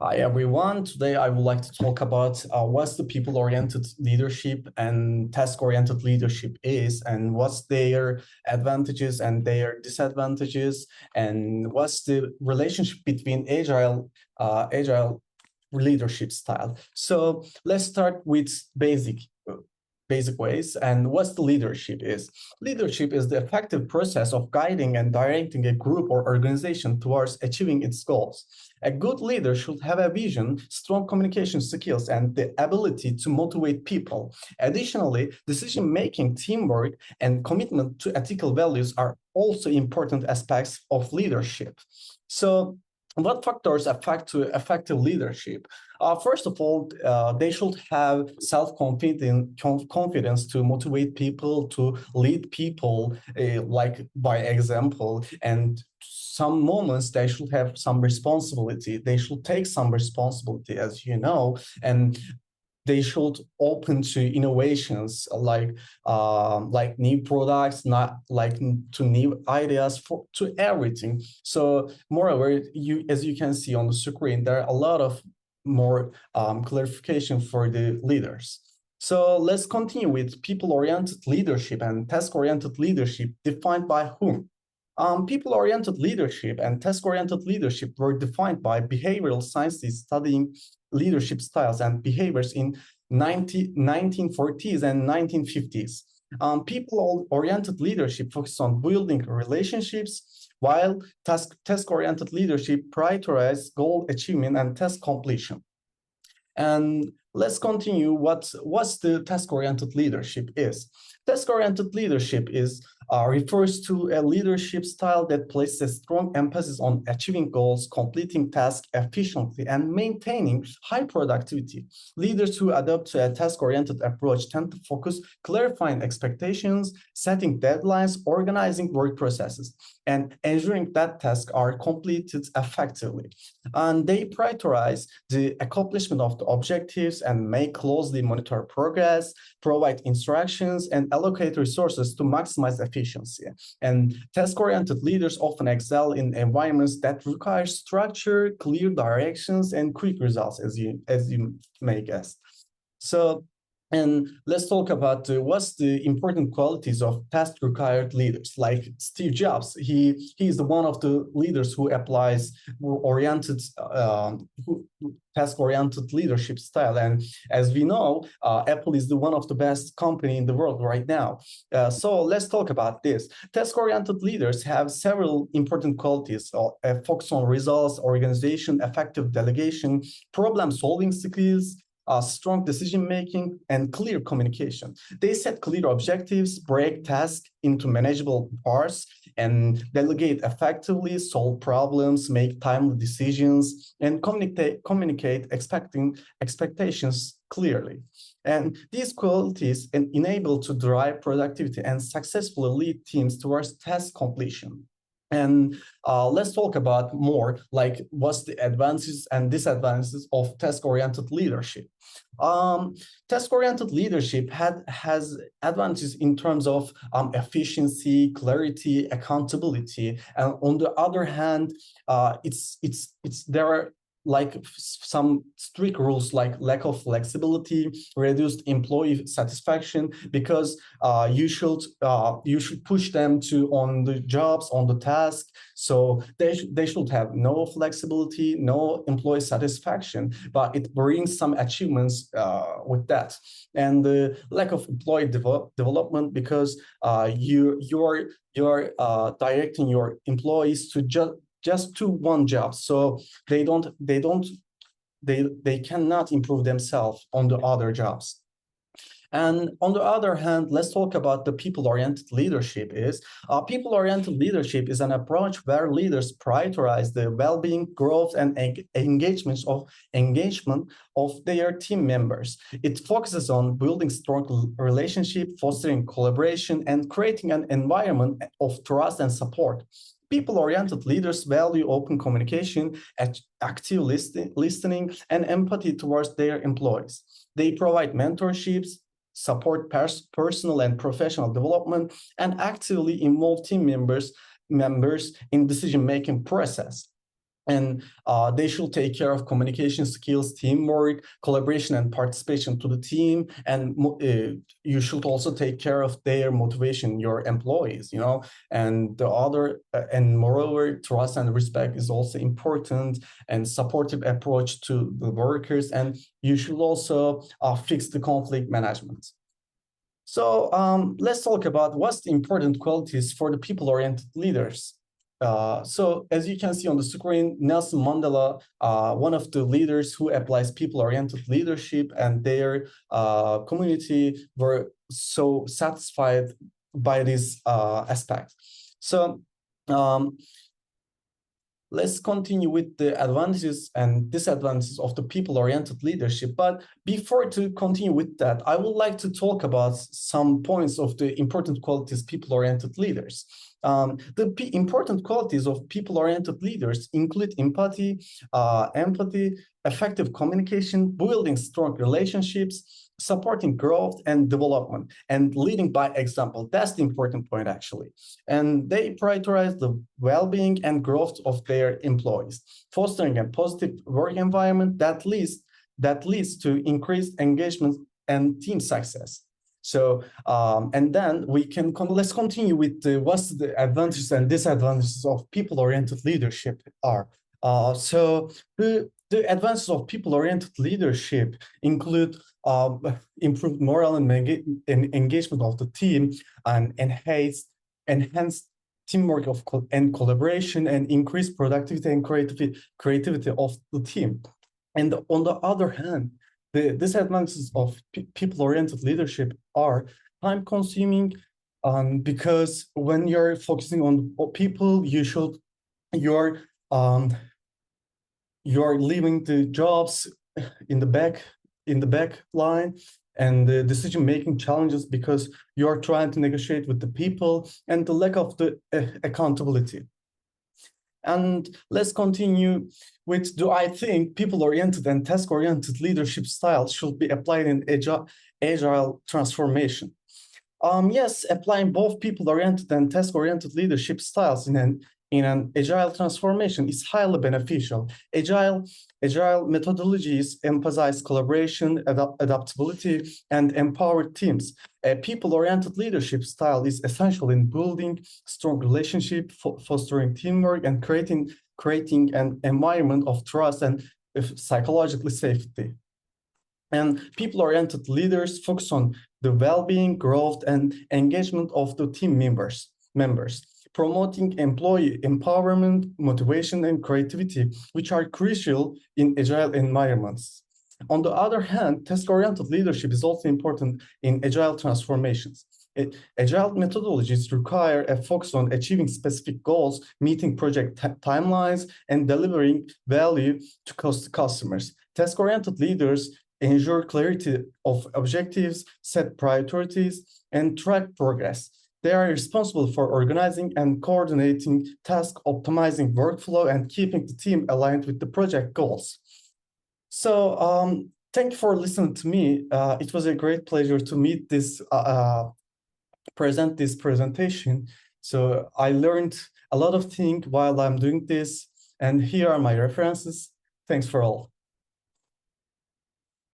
Hi everyone. Today I would like to talk about what's the people-oriented leadership and task-oriented leadership is, and what's their advantages and their disadvantages, and what's the relationship between agile leadership style. So let's start with basic ways. And what's the leadership is? Leadership is the effective process of guiding and directing a group or organization towards achieving its goals. A good leader should have a vision, strong communication skills, and the ability to motivate people. Additionally, decision-making, teamwork, and commitment to ethical values are also important aspects of leadership. So, what factors affect to effective leadership? First of all, they should have confidence to motivate people, to lead people, like by example. And some moments they should have some responsibility. They should take some responsibility, as you know, and they should open to innovations like new products, not like to new ideas for to everything. So moreover, as you can see on the screen, there are a lot of more clarification for the leaders. So let's continue with people-oriented leadership and task-oriented leadership defined by whom? People-oriented leadership and task-oriented leadership were defined by behavioral scientists studying leadership styles and behaviors in 1940s and 1950s. People-oriented leadership focused on building relationships, while task-oriented leadership prioritized goal achievement and task completion. And let's continue what's the task-oriented leadership is. Task-oriented leadership refers to a leadership style that places a strong emphasis on achieving goals, completing tasks efficiently, and maintaining high productivity. Leaders who adopt to a task-oriented approach tend to focus clarifying expectations, setting deadlines, organizing work processes, and ensuring that tasks are completed effectively. And they prioritize the accomplishment of the objectives and may closely monitor progress, provide instructions, and allocate resources to maximize efficiency. And task-oriented leaders often excel in environments that require structure, clear directions, and quick results, as you may guess. So, and let's talk about what's the important qualities of task-required leaders. Like Steve Jobs, he is one of the leaders who applies task-oriented leadership style. And as we know, Apple is one of the best company in the world right now. So let's talk about this. Task-oriented leaders have several important qualities: focus on results, organization, effective delegation, problem-solving skills, strong decision-making, and clear communication. They set clear objectives, break tasks into manageable parts, and delegate effectively, solve problems, make timely decisions, and communicate expectations clearly. And these qualities enable to drive productivity and successfully lead teams towards task completion. And let's talk about more like what's the advantages and disadvantages of task-oriented leadership. Task-oriented leadership has advantages in terms of efficiency, clarity, accountability, and on the other hand, there are like some strict rules like lack of flexibility, reduced employee satisfaction, because you should push them to on the jobs, on the task. So they should have no flexibility, no employee satisfaction, but it brings some achievements with that. And the lack of employee development, because you're directing your employees to just to one job, so they cannot improve themselves on the other jobs. And on the other hand, let's talk about the people-oriented leadership. People-oriented leadership is an approach where leaders prioritize the well-being, growth, and engagement of their team members. It focuses on building strong relationship, fostering collaboration, and creating an environment of trust and support. People-oriented leaders value open communication, active listening, and empathy towards their employees. They provide mentorships, support personal and professional development, and actively involve team members in decision-making process. And they should take care of communication skills, teamwork, collaboration, and participation to the team. And you should also take care of their motivation, your employees, you know. And the other, and moreover, trust and respect is also important, and supportive approach to the workers. And you should also fix the conflict management. So let's talk about what's the important qualities for the people-oriented leaders. So as you can see on the screen, Nelson Mandela, one of the leaders who applies people-oriented leadership, and their community were so satisfied by this aspect. So let's continue with the advantages and disadvantages of the people-oriented leadership. But before to continue with that, I would like to talk about some points of the important qualities people-oriented leaders. The important qualities of people-oriented leaders include empathy, effective communication, building strong relationships, supporting growth and development, and leading by example. That's the important point, actually. And they prioritize the well-being and growth of their employees, fostering a positive work environment that leads to increased engagement and team success. So, and then let's continue with what's the advantages and disadvantages of people-oriented leadership are. So the advantages of people-oriented leadership include improved morale and engagement of the team, and enhanced teamwork and collaboration, and increased productivity and creativity of the team. And on the other hand, the disadvantages of people-oriented leadership are time-consuming, because when you're focusing on people, you're leaving the jobs in the back line, and the decision-making challenges because you're trying to negotiate with the people, and the lack of the accountability. And let's continue with, do I think people-oriented and task-oriented leadership styles should be applied in agile transformation? Yes, applying both people-oriented and task-oriented leadership styles in an agile transformation is highly beneficial. Agile methodologies emphasize collaboration, adaptability, and empowered teams. A people-oriented leadership style is essential in building strong relationships, fostering teamwork, and creating an environment of trust and psychological safety. And people-oriented leaders focus on the well-being, growth, and engagement of the team members, promoting employee empowerment, motivation, and creativity, which are crucial in agile environments. On the other hand, task-oriented leadership is also important in agile transformations. Agile methodologies require a focus on achieving specific goals, meeting project timelines, and delivering value to customers. Task-oriented leaders ensure clarity of objectives, set priorities, and track progress. They are responsible for organizing and coordinating tasks, optimizing workflow, and keeping the team aligned with the project goals. So thank you for listening to me. It was a great pleasure to present this presentation. So I learned a lot of things while I'm doing this, and here are my references. Thanks for all.